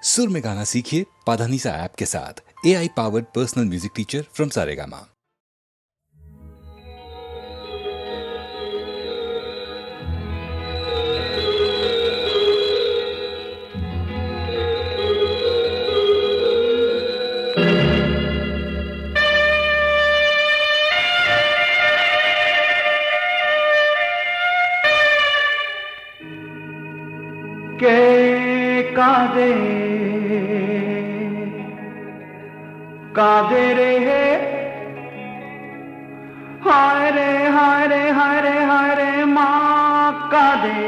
सुर में गाना सीखिए पाधानीसा ऐप के साथ। AI powered personal music teacher from Saregama. के कादे कादे रे हाय रे हाय रे हाय रे हाय रे माँ कादे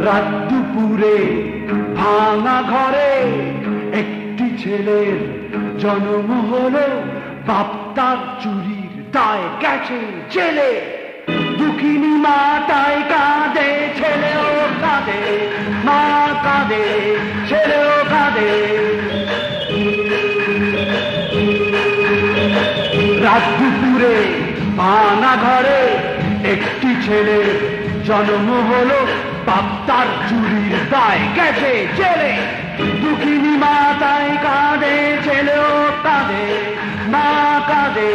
রাত দুপুরে ভাঙা ঘরে একটি ছেলের জন্ম হলো, বাপ তার চুরির দায় গেছে জেলে। দুঃখিনী মা তাই কাঁদে, ছেলেও কাঁদে, মা কাঁদে, ছেলেও কাঁদে। রাত দুপুরে ভাঙা ঘরে একটি ছেলের জন্ম হলো, বাপ তার চুরির দায় গেছে জেলে। দুঃখিনী মা তাই কাঁদে, ছেলেও কাঁদে, মা কাঁদে।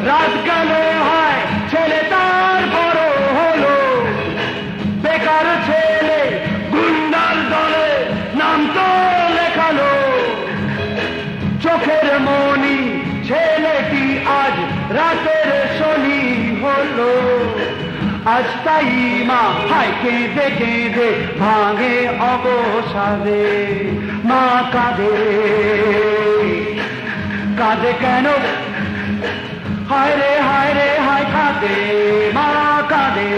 রাত গেল হয় ছেলে তার বড় হলো, বেকার ছেলে গুন্ডার দলে নাম তো লেখালো। চোখের মনি ছেলেটি আজ রাতের শনি হলো। আজ তাই মা হায় কেঁদে কেঁদে ভাঙে অবসাদে। মা কাঁদে কাঁদে কেন হায় রে হায় রে হায় কাঁদে, মা কাঁদে।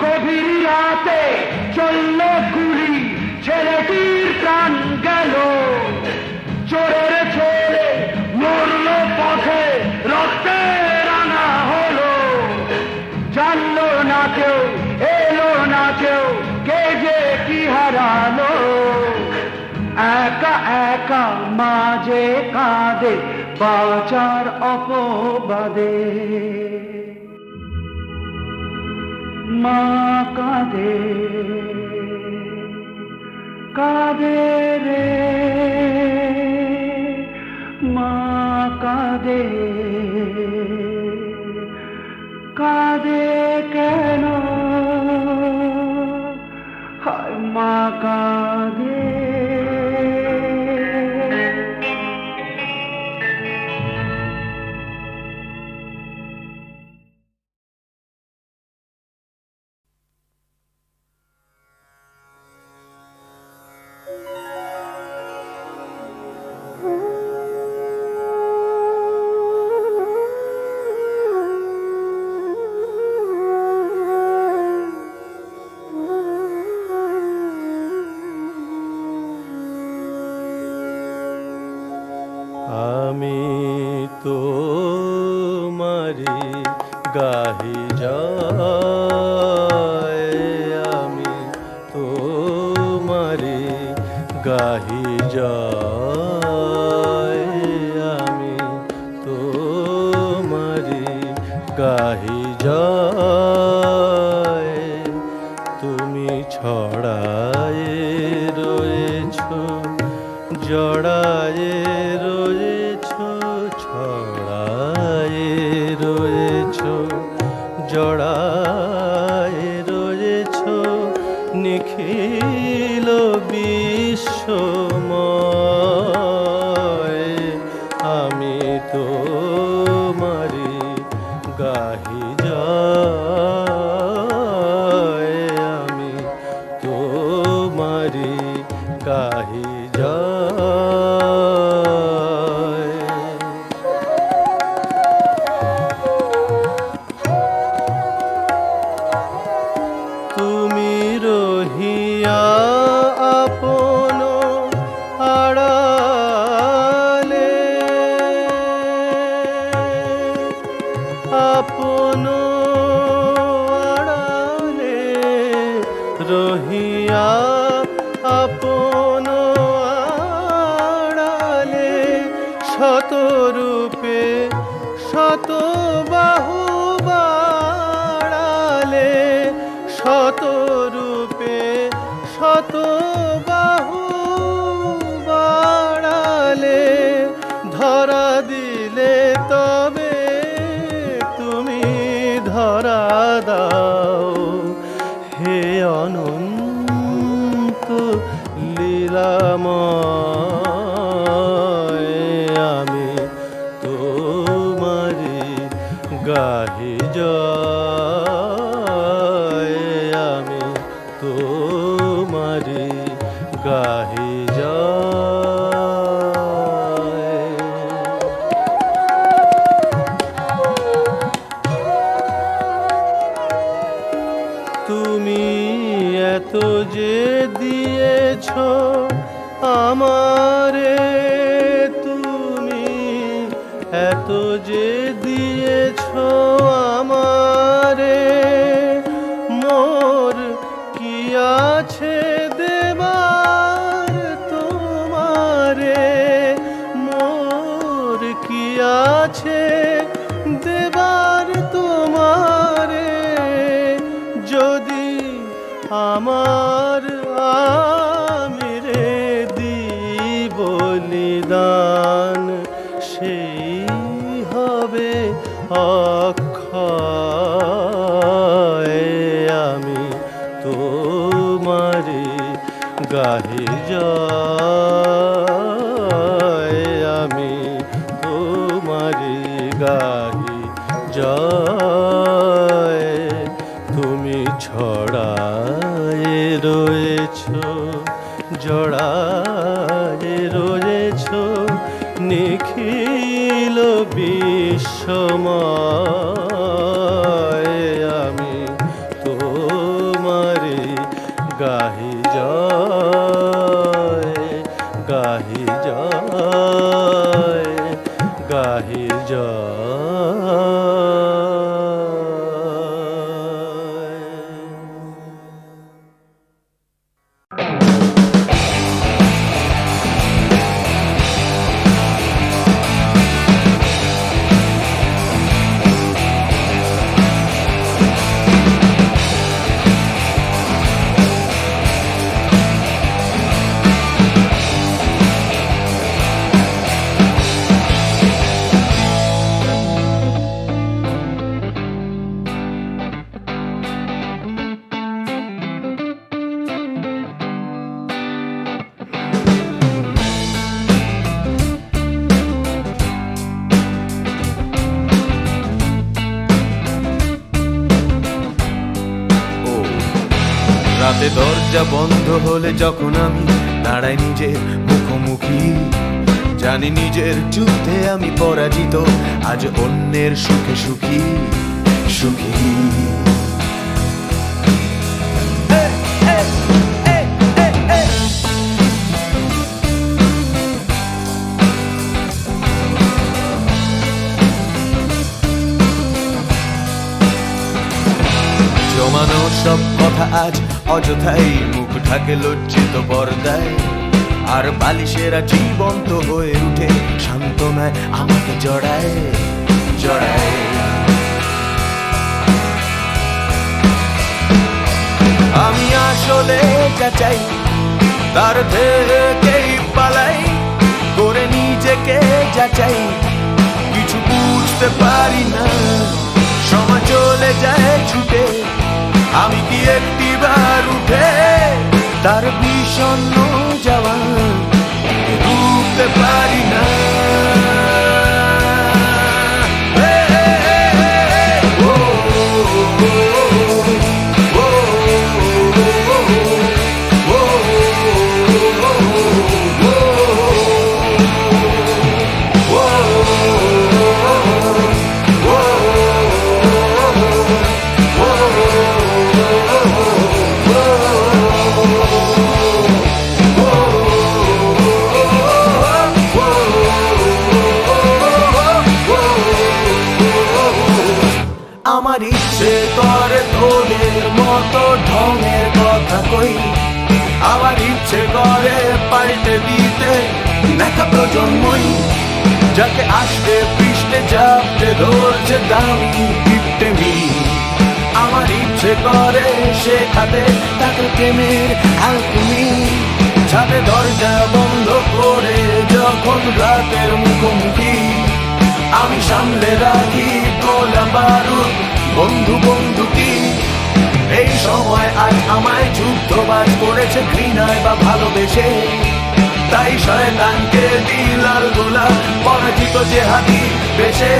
গভীর রাতে চলল গুলি, ছেলেটির প্রাণ গেল। চোরের ছেলে মরল পথে, রক্তে রাঙা হলো। জানলো না কেউ, এলো না কেউ, কে যে কি হারালো। একা একা মাঝে কাঁদে বাঁচার অপবাদে। মা কাঁদে কাঁদে রে মা কাঁদে কাঁদে কেন হায় মা কাঁদে। আমি তোমারি গাহি যায়, আমি তোমারি গাহি যায়, আমি তোমারি গাহি যায়। তুমি ছড়ায় রয়েছ, জড়ায় রয়েছ, ছড়ায় রয়েছ, জড়ায় রয়েছ নিখিল বিশ্বময়। শত রূপে শত বাহু বাড়ালে, শত রূপে শত বাহু বাড়ালে, ধরা দিলে তবে তুমি ধরা দাও। হে অনন্ত লীলাময়, আমি তোমারি গাহি জয়, আমি তোমারি গাহি জয়। তুমি এত যে দিয়েছ আমারে, তুমি এত যে দিয়েছ আমারে, মোর কি আছে দেবার তোমারে, মোর কি আছে দেবার তোমারে, যদি আমার আমিরে দিই বলিদান, সেই হবে অক্ষয়। আমি তোমারি গাহি জয়, আমি তোমারি গাহি জয়। তুমি ছড়ায় রয়েছ, জড়ায় রয়েছ নিখিল বিশ্বময়, আমি তোমারি গাহি জয়, গাহি জয়, গাহি জয়। রাতে দরজা বন্ধ হলে যখন আমি দাঁড়াই নিজের মুখোমুখি, জানি নিজের যুদ্ধে আমি পরাজিত, আজ অন্যের সুখে সুখী সুখী। জমানো সব কথা আজ অযথাই মুখ ঢাকে লজ্জিত পর্দায়, আর বালিশেরা জীবন্ত হয়ে উঠে সান্ত্বনায় আমাকে জড়ায় জড়ায়। আমি আসলে যা চাই তার থেকেই পালাই, করে নিজেকে যাচাই কিছু বুঝতে পারি না, সময় চলে যায় ছুটে, আমি কি একটিবার উঠে তার বিষণ্ণ যাওয়া রুখতে পারি না। আমার ইচ্ছে করে তোদের মতো ঢঙের কথা কই, আমার ইচ্ছে করে পাল্টে দিতে দেখা প্রজন্মই। যাকে আসতে পৃষ্ঠে চাপতে ধরছে দামি টিপটেমি। আমার ইচ্ছে করে শেখাতে তাকে প্রেমের অ্যালকেমি। ছাদে দরজা বন্ধ করে যখন রাতের মুখোমুখি, আমি সামনে রাখি গোলা বারুদ বন্ধু বন্ধুকি। এই সময় আজ আমায় যুদ্ধবাজ করেছে ঘৃণায় বা ভালোবেসে, তাই শয়তানকে দিলার গোলা পরাজিত যে হাতি বেশে।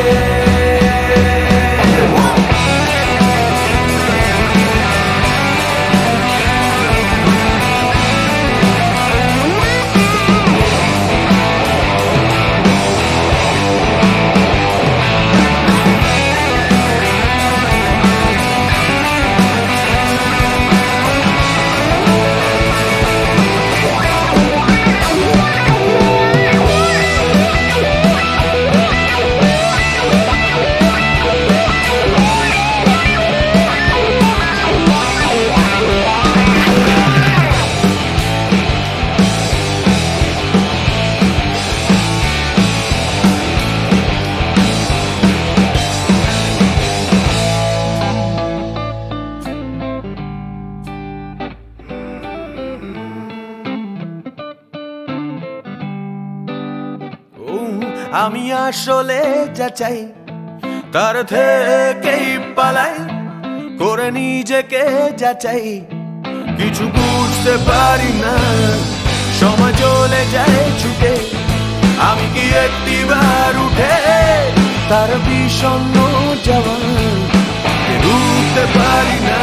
আমি আসলে যা চাই তার থেকেই পালাই, করে নিজেকে যা চাই কিছু বুঝতে পারি না। সময় চলে যায় ছুটে, আমি কি একটিবার উঠে তার বিষণ্ণ জবান রুখতে পারি না।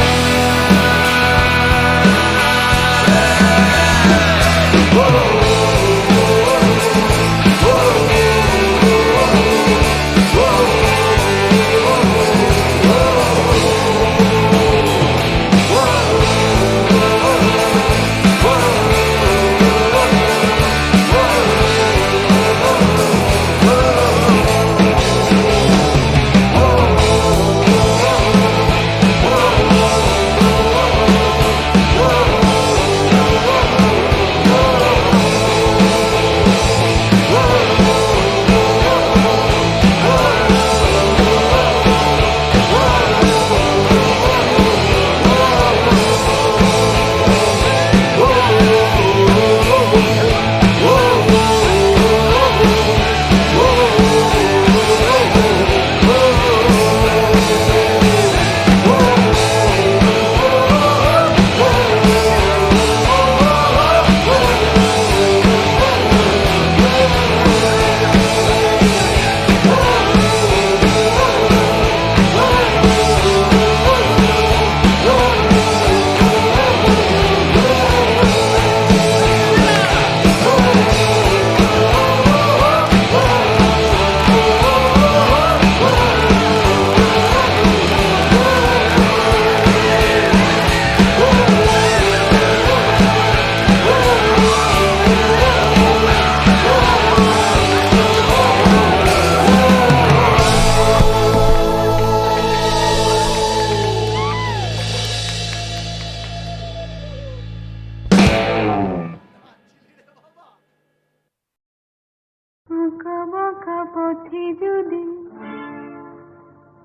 আঁকা বাঁকা পথে যদি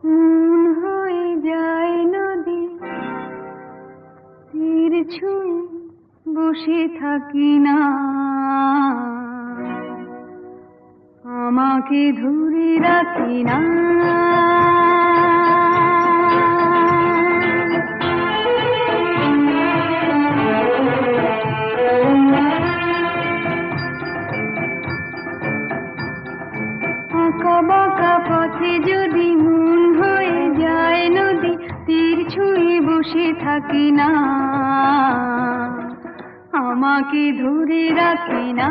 মন হয়ে যায় নদী, তীর ছুঁয়ে বসে থাকি না, আমাকে ধরে রাখি না। আঁকা বাঁকা পথে যদি মন হয়ে যায় নদী, তীর ছুঁয়ে বসে থাকি না, আমাকে ধরে রাখি না।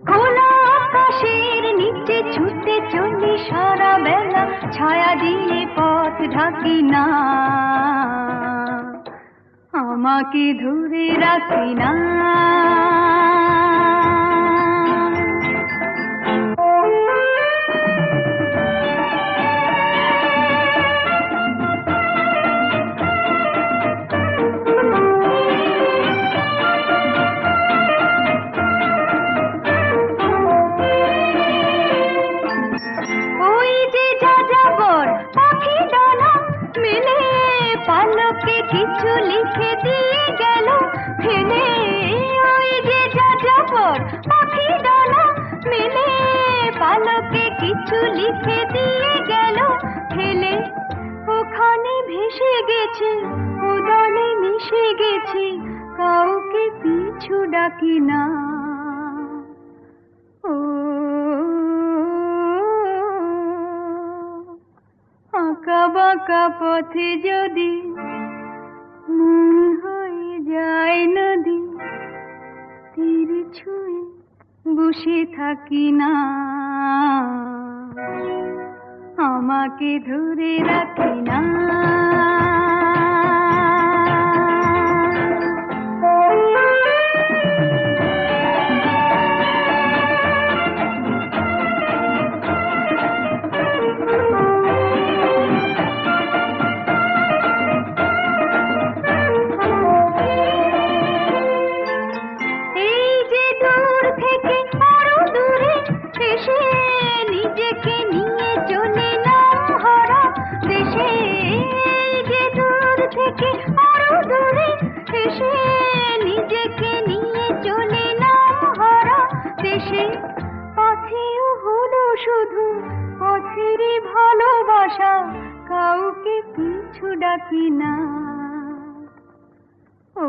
খোলা আকাশের নিচে ছুটে চলি সারা বেলা, ছায়া দিয়ে পথ ঢাকি না, আমাকে ধরে রাখি না। পালকে কিছু লিখে দিয়ে গেল ফেলে, ওই যে যাযাবর পাখি ডানা মেলে, পালকে কিছু লিখে দিয়ে গেল ফেলে, ওখানে ভেসে গেছে উদলে মিশে গেছে, কাউকে পিছু ডাকি না। ও আঁকা বাঁকা পথে যদি মন হয়ে যায় নদী, তীর ছুঁয়ে বসে থাকি না, আমাকে ধরে রাখি না। এই যে দূর থেকে আরো দূরে এসে নিজেকে নিয়ে চলে নাম হারা দেশে, এই যে দূর থেকে আরো দূরে এসে নিজেকে নিয়ে চলে নাম হারা দেশে, পথেও হলো শুধু পথেরই ভালোবাসা, কাউকে পিছু ডাকি না। ও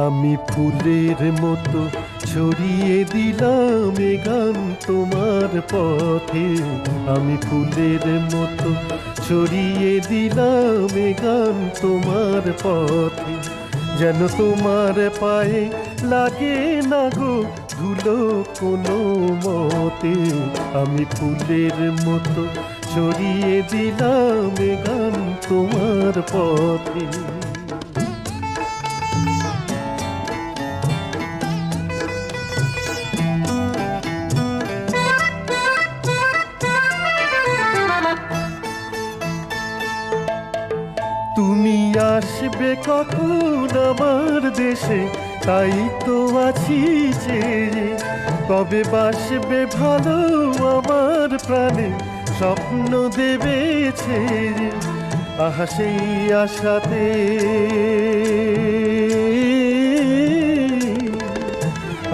আমি ফুলের মতো ছড়িয়ে দিলাম এ গান তোমার পথে, আমি ফুলের মতো ছড়িয়ে দিলাম এ গান তোমার পথে, যেন তোমার পায়ে লাগে না গো ধুলো কোনো মতে, আমি ফুলের মতো ছড়িয়ে দিলাম এ গান তোমার পথে। তুমি আসবে কখন আমার দেশে, তাই তো আছি চেয়ে, কবে বাসবে ভালো আমার প্রাণে, স্বপ্ন দেবে ছেড়ে, আহা সেই আশাতে,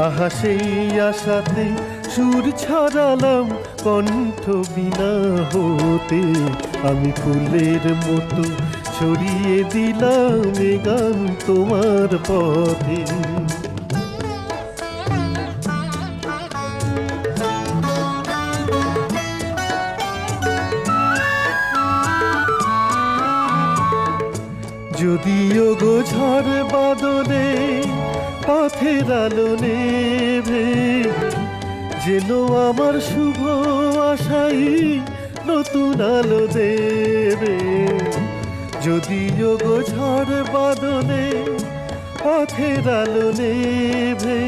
আহা সেই আশাতে সুর ছড়ালাম কণ্ঠ বিনা হতে, আমি ফুলের মতো ছড়িয়ে দিলাম এ গান তোমার পথে। যদিও গো ঝড় বাদলে পথের আলো নেভে, যেন আমার শুভ আশাই নতুন আলো দেবে, যদিও গো ঝড় বাদলে পথের আলো নেভে,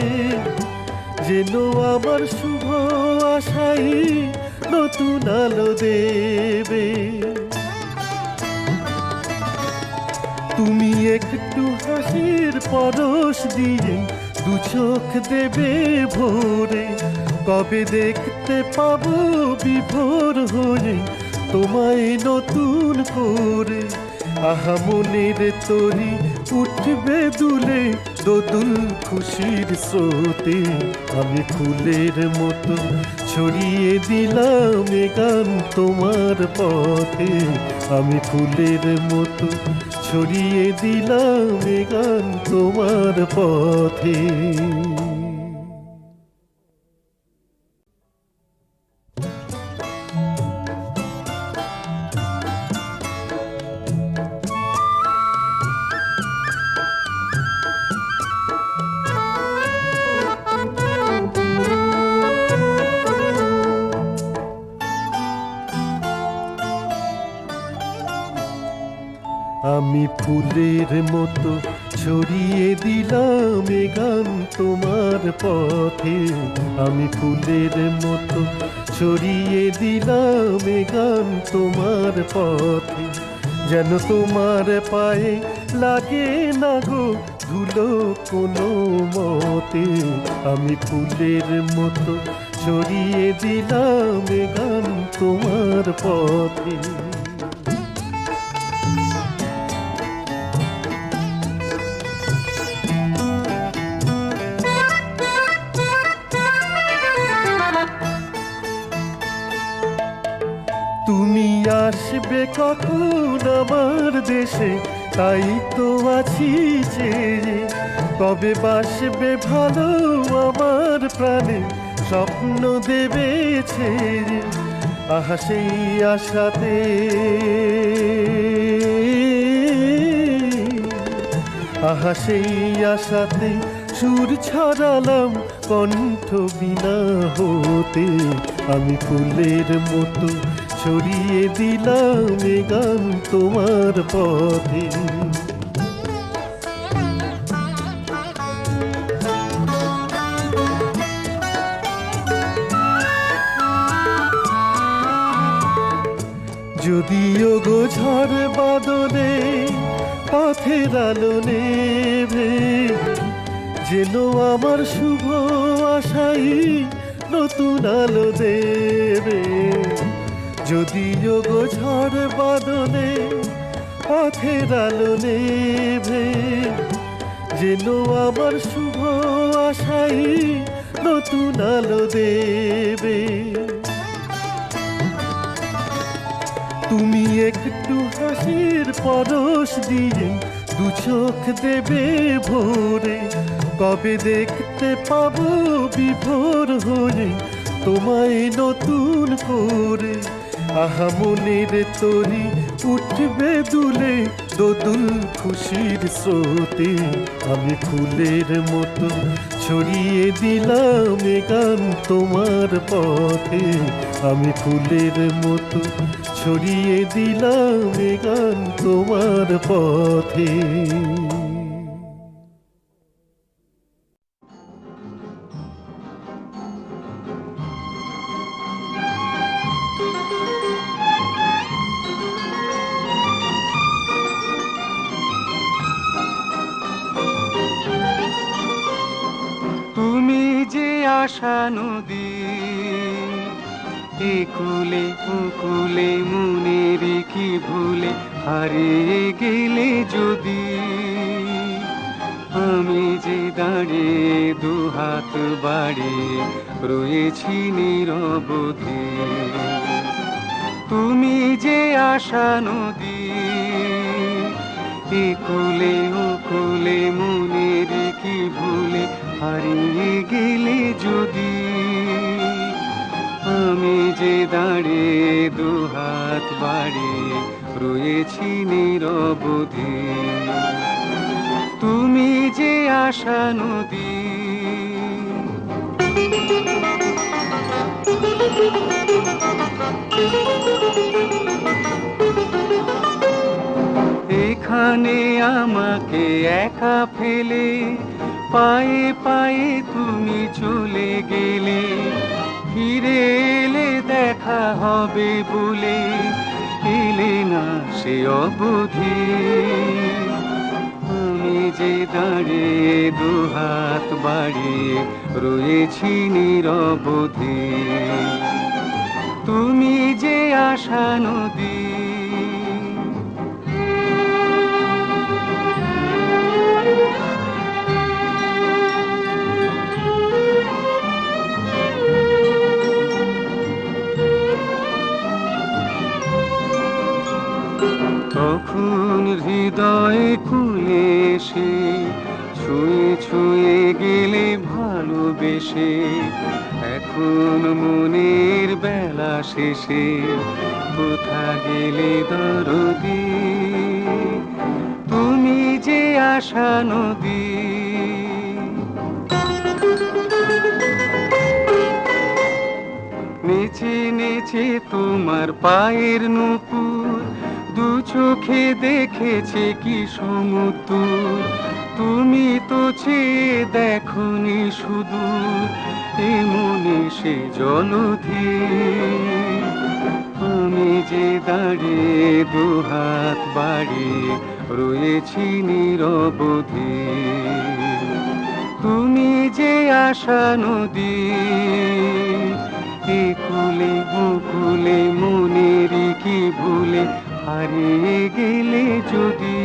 যেন আমার শুভ আশাই নতুন আলো দেবে, তুমি একটু হাসির পরশ দিয়ে দু চোখ দেবে ভোরে, কবে দেখতে পাবো বিভোর হয়ে তোমায় নতুন করে, আহা মনের তরি উঠবে দুলে দোদুল খুশির স্রোতে, আমি ফুলের মতো ছড়িয়ে দিলাম এ গান তোমার পথে, আমি ফুলের মতো ছড়িয়ে দিলাম এ গান তোমার পথে। আমি ফুলের মতো ছড়িয়ে দিলাম এ গান তোমার পথে, আমি ফুলের মতো ছড়িয়ে দিলাম এ গান তোমার পথে। যেন তোমার পায়ে লাগে না গো ধুলো কোনো মতে, আমি ফুলের মতো ছড়িয়ে দিলাম এ গান তোমার পথে। তুমি আসবে কখন আমার দেশে, তাই তো আছি চেয়ে। কবে বাসবে ভালো আমার প্রাণে, স্বপ্ন দেবে ছেড়ে। আহা সেই আশাতে, আহা সেই আশাতে সুর ছড়ালাম কণ্ঠ বিনা হতে, আমি ফুলের মতো ছড়িয়ে দিলাম এ গান তোমার পথে। যদিও গো ঝড় বাদলে পথের আলো নেভে, যেন আমার শুভ আশাই নতুন আলো দেবে। যদিও গো ঝড় বাদলে পথের আলো নেভে, যেন আমার শুভ আশাই নতুন আলো দেবে। তুমি একটু হাসির পরশ দিয়ে দু চোখ দেবে ভোরে, কবে দেখতে পাবো বিভোর হয়ে তোমায় নতুন করে। আহা মনের তরি উঠবে দুলে দোদুল খুশির স্রোতে, আমি ফুলের মতো ছড়িয়ে দিলাম এ গান তোমার পথে, আমি ফুলের মতো ছড়িয়ে দিলাম এ গান তোমার পথে। তুমি যে আশা নদী, একুলে উকুলে মনের কি ভুলে হারিয়ে গেলে যদি, আমি যে দাঁড়িয়ে দুহাত বাড়িয়ে রয়েছি নিরবধি। তুমি যে আশা নদী, একুলে উকুলে মনের কি ভুলে হারিয়ে গেলে যদি, আমি যে দাঁড়িয়ে দুহাত বাড়িয়ে রয়েছি নিরবধি। তুমি যে আশা নদী, এখানে আমাকে একা ফেলে পায়ে পায়ে তুমি চলে গেলে, ফিরে এলে দেখা হবে বলে এলে না সে অবধি। আমি যে দাঁড়িয়ে দুহাত বাড়িয়ে রয়েছি নিরবধি। তুমি যে আশা নদী, তখন হৃদয় খুলে এসে ছুঁয়ে ছুঁয়ে গেলে ভালোবেসে, এখন মনের বেলা শেষে কোথা গেলে দরদি। তুমি যে আশা নদী, নেচে নেচে তোমার পায়ের নূপুর দু চোখে দেখেছে কি সমুদ্র। চেয়ে দেখনি শুধু এমনি সে জলধি আমি যে দাঁড়িয়ে দুহাত বাড়িয়ে রয়েছি নিরবধি তুমি যে আশা নদী একুলে মুকুলে মনেরই কি ভুলে হারিয়ে গেলে যদি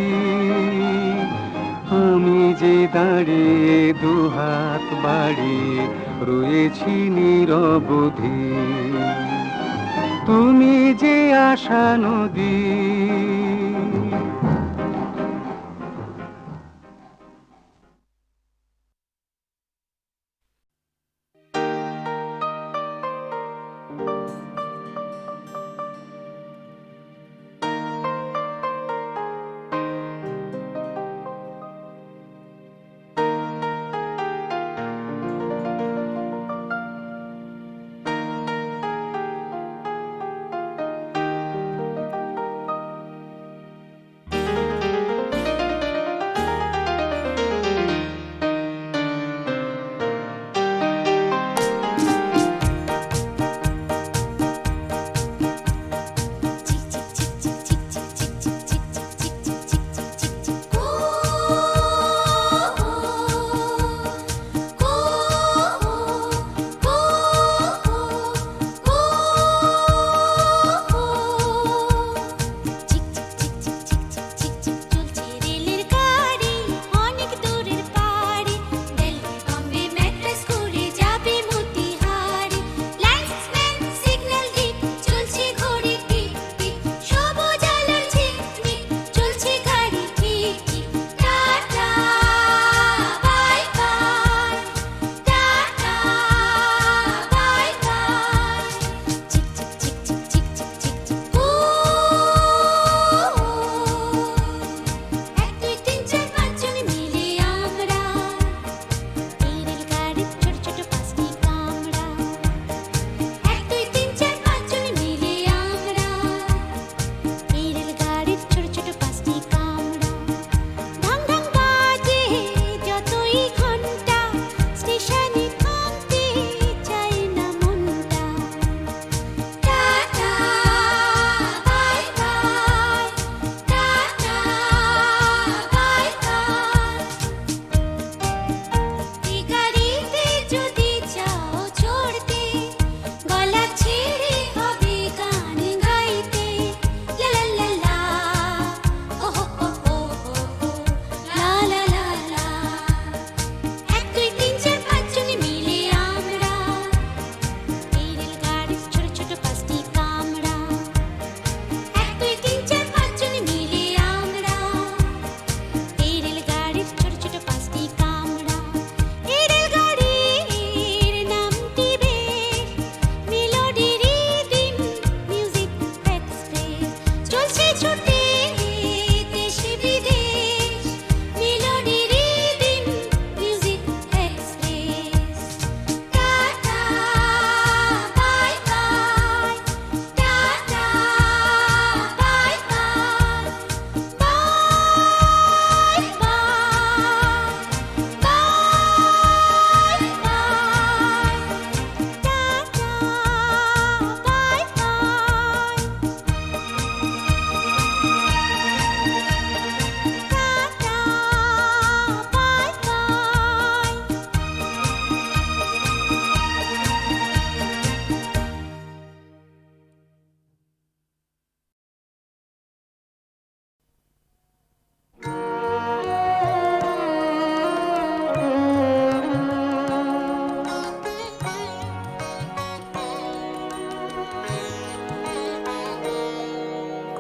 আমি যে দাঁড়িয়ে দুহাত বাড়িয়ে রয়েছি নিরবধি তুমি যে আশা নদী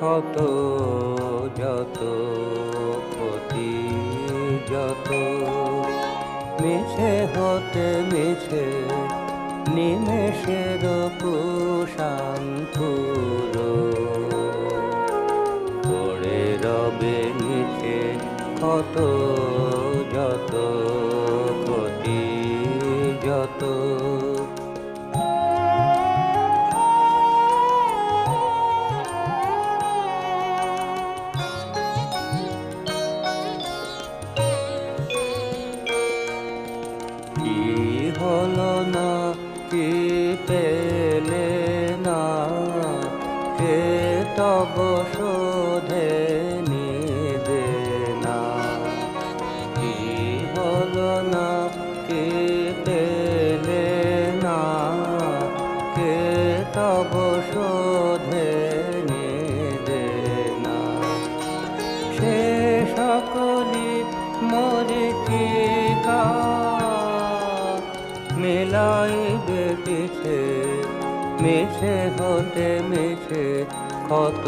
ক্ষত যত ক্ষতি যত মিছে হতে মিছে নিমেষের কুশাঙ্কুর পড়ে রবে নিচে ক্ষত যত ক্ষতি যত কি পেলে না, কে তব শোধে নিদে না। কি হলো না, কি পেলে না, কে তব শোধে নিদে না। সে সকলি মরিচিকা মেলাইবে পিছে, মিছে হতে মিছে কত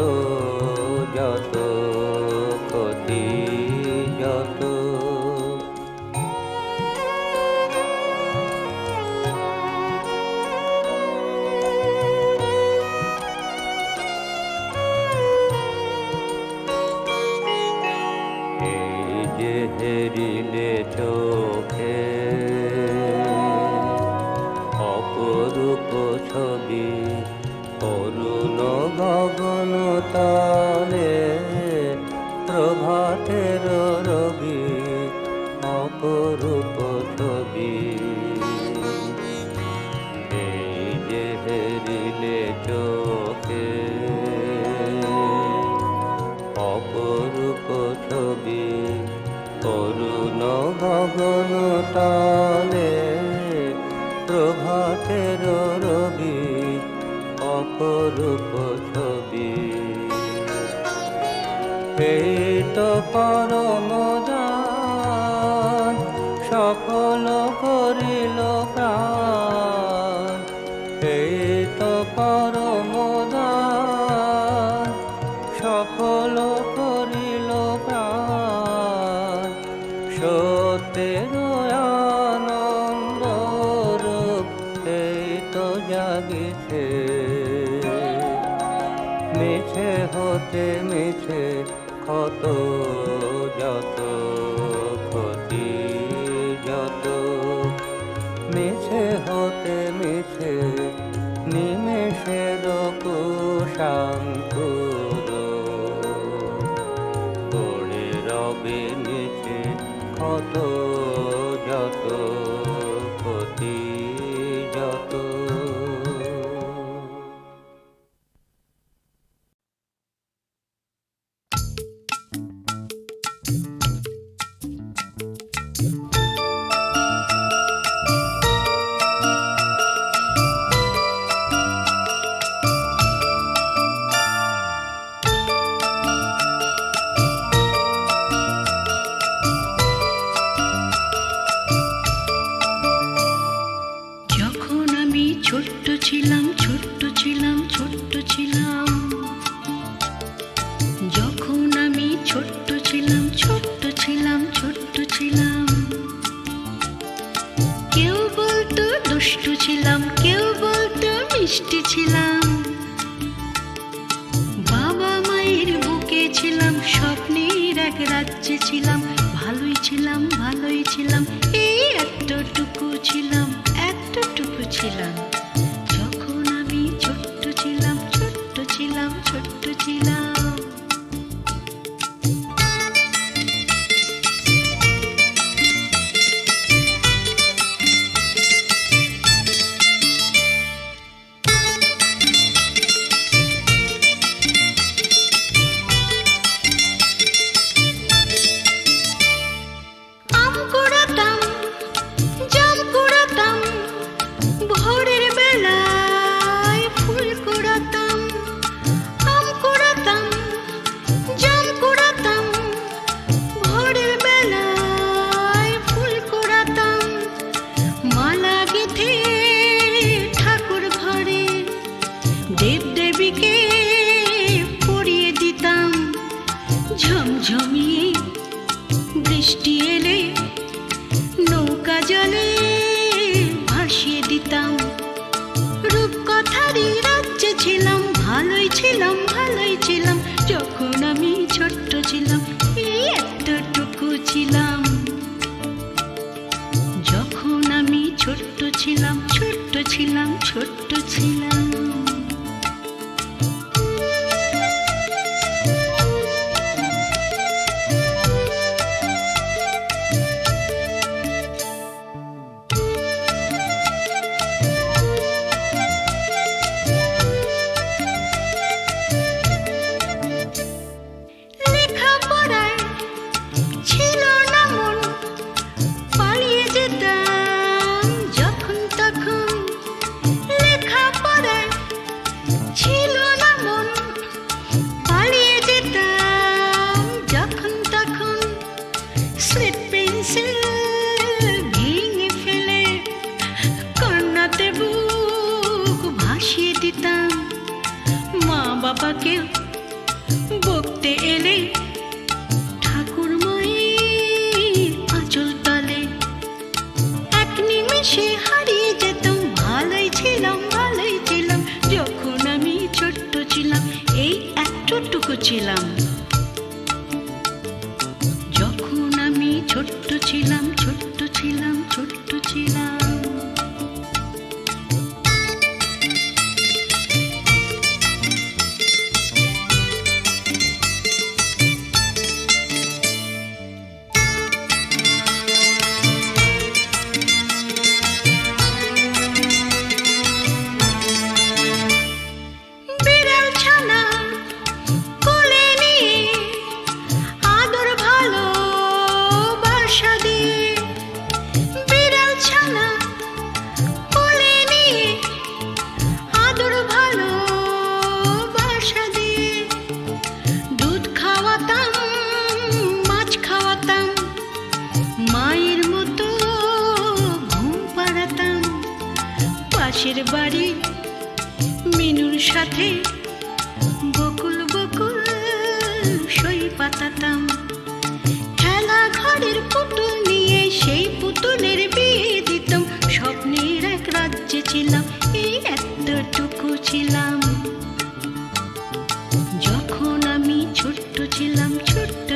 যত ক্ষতি যত। এই যে হেরিলে চোখে অপরূপ ছবি, অরুণ গগন তলে প্রভাতের রবি, অপরূপ ছবি। এই যে হেরিলে চোখে অপরূপ ছবি, অরুণ গগন তলে প্রভাতের রবি, অপরূপ ছবি। এই তো পরম দান সফল করিল প্রাণ, এই তো পরম দান সফল করিল প্রাণ। সত্যের আনন্দ রূপ এই তো জাগিছে, মিছে হতে মিছে কত যত ক্ষতি যত। মিছে হতে মিছে নিমেষের কুশাঙ্কুর, পড়ে রবে নিচে কত যত ক্ষতি যত। যখন আমি ছোট্ট ছিলাম, ছোট্ট ছিলাম, ছোট্ট ছিলাম। যখন আমি ছোট্ট ছিলাম, ছোট্ট ছিলাম, ছোট্ট ছিলাম। কেউ বলতো দুষ্টু ছিলাম, কেউ বলতো মিষ্টি ছিলাম। বাবা মায়ের বুকে ছিলাম, স্বপ্নের এক রাজ্যে ছিলাম। ভালোই ছিলাম, ভালোই ছিলাম, এই এতটুকু ছিলাম, এতটুকু ছিলাম। যখন আমি ছোট্ট ছিলাম, ছোট্ট ছিলাম, ছোট্ট ছিলাম। আম কুড়াতাম, জাম কুড়াতাম, ভোরের বেলায় ফুল কুড়াতাম। আম কুড়াতাম, জাম কুড়াতাম, ভোরের বেলায় ফুল কুড়াতাম। মালা গেঁথে ঠাকুর ঘরে দেবদেবীকে পরিয়ে দিতাম। ঝমঝমিয়ে বৃষ্টি এলে নৌকা জলে ভাসিয়ে দিতাম। রূপকথারই রাজ্যে ছিলাম, ভালোই ছিলাম, ভালোই ছিলাম। যখন আমি ছোট্ট ছিলাম, এই এতটুকু ছিলাম। যখন আমি ছোট্ট ছিলাম, ছোট্ট ছিলাম, ছোট্ট ছিলাম। পেন্সিল ভেঙে ফেলে কান্নাতে বুক ভাসিয়ে দিতাম। মা বাবাকে বকতে এলে ঠাকুর মায়ের আঁচল তলে এক নিমেষে হারিয়ে যেতাম। ভালোই ছিলাম যখন আমি ছোট্ট ছিলাম, এই এতটুকু ছিলাম। যখন আমি ছোট্ট ছিলাম। বিড়াল ছানা কোলে নিয়ে আদর ভালোবাসা দিয়ে, বিড়াল ছানা কোলে নিয়ে আদর ভালোবাসা দিয়ে দুধ খাওয়াতাম, মাছ খাওয়াতাম, মায়ের মতো ঘুম পাড়াতাম। পাশের বাড়ি মিনুর সাথে বকুল বকুল সই পাতাতাম। খেলা ঘরের পুতুল নিয়ে সেই পুতুলের বিয়ে দিতাম। স্বপ্নের এক রাজ্যে ছিলাম, এই এতটুকু ছিলাম। যখন আমি ছোট্ট ছিলাম। ছোট্ট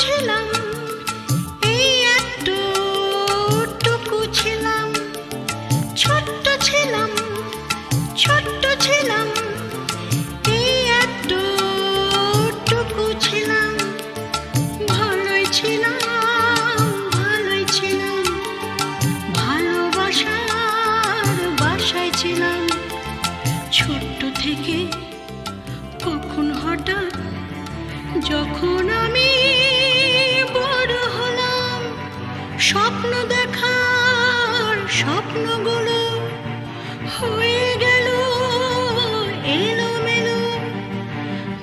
ছিলাম, এই এতটুকু ছিলাম। ছোট্ট ছিলাম, এই এতটুকু ছিলাম। ভালোই ছিলাম, ভালোবাসার বাসায় ছিলাম। ছোট্ট থেকে কখন হঠাৎ যখন আমি বড় হলাম, স্বপ্ন দেখার স্বপ্নগুলো হয়ে গেল এলোমেলো।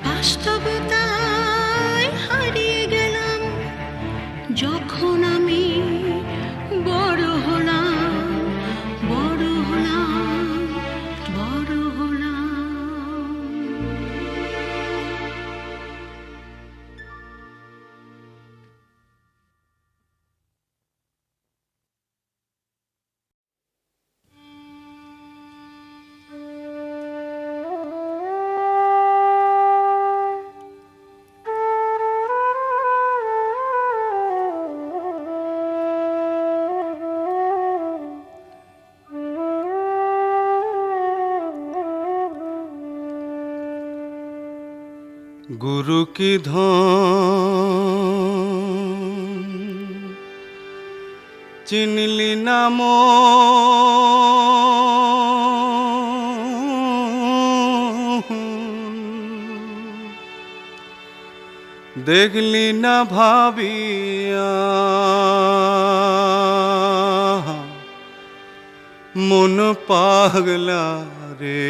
বাস্তবতায় হারিয়ে গেলাম যখন আমি বড় হলাম। गुरु की धन चिनली नाम देखली ना भाबिया मन पागला रे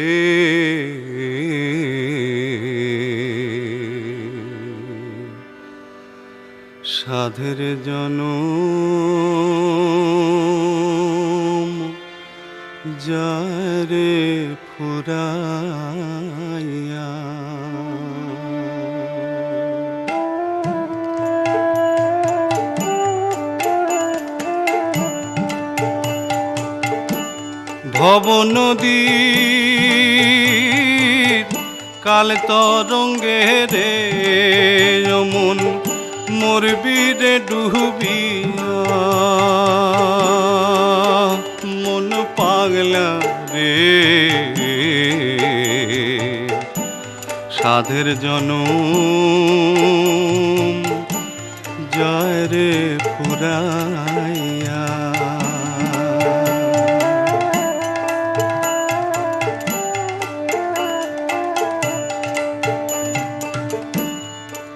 সাধের জনম যারে ফুরাইয়া ভব নদীর কাল তরঙ্গে রে যমন মরবি রে ডুবিয়া মন পাগলা রে সাধের জনম যায় রে ফুরাইয়া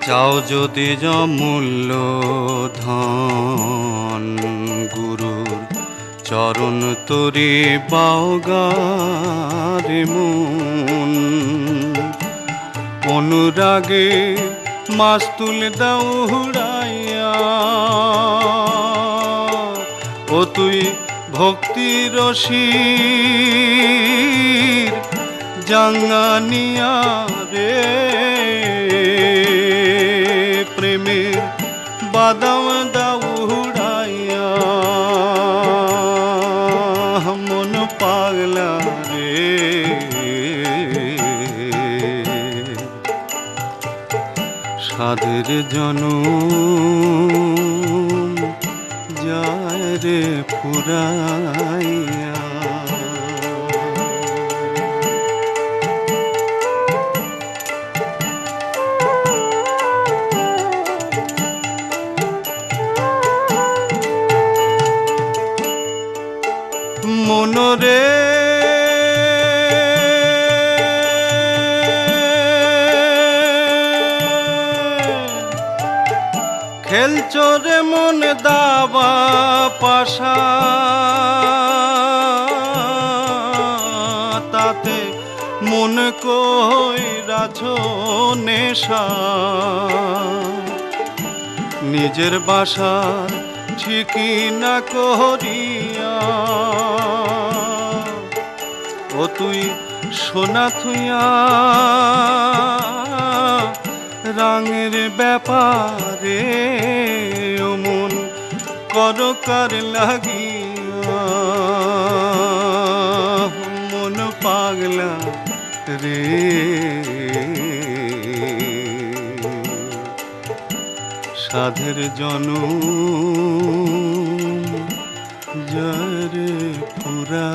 চাও যদি অমূল্য ধন গুরুর চরণ তরি বাওগারে মন অনুরাগে মাস্তুল দাউড়াইয়া ও তুই ভক্তি রসির জাঙ্গানিয়া রে প্রেমের বাদাম দাউড়াইয়া মন পাগলা রে সাধের জনম যায় রে ফুরাইয়া মনরে খেলচরে মন দাবা পাশা তাতে মন কইরাছ নেশা নিজের বাসার ঠিকই না করিয়া ও তুই সোনা থুইয়া রঙের ব্যাপারে ও মন করকার লাগিয়া মন পাগলা রে সাধের জনম যায় রে ফুরা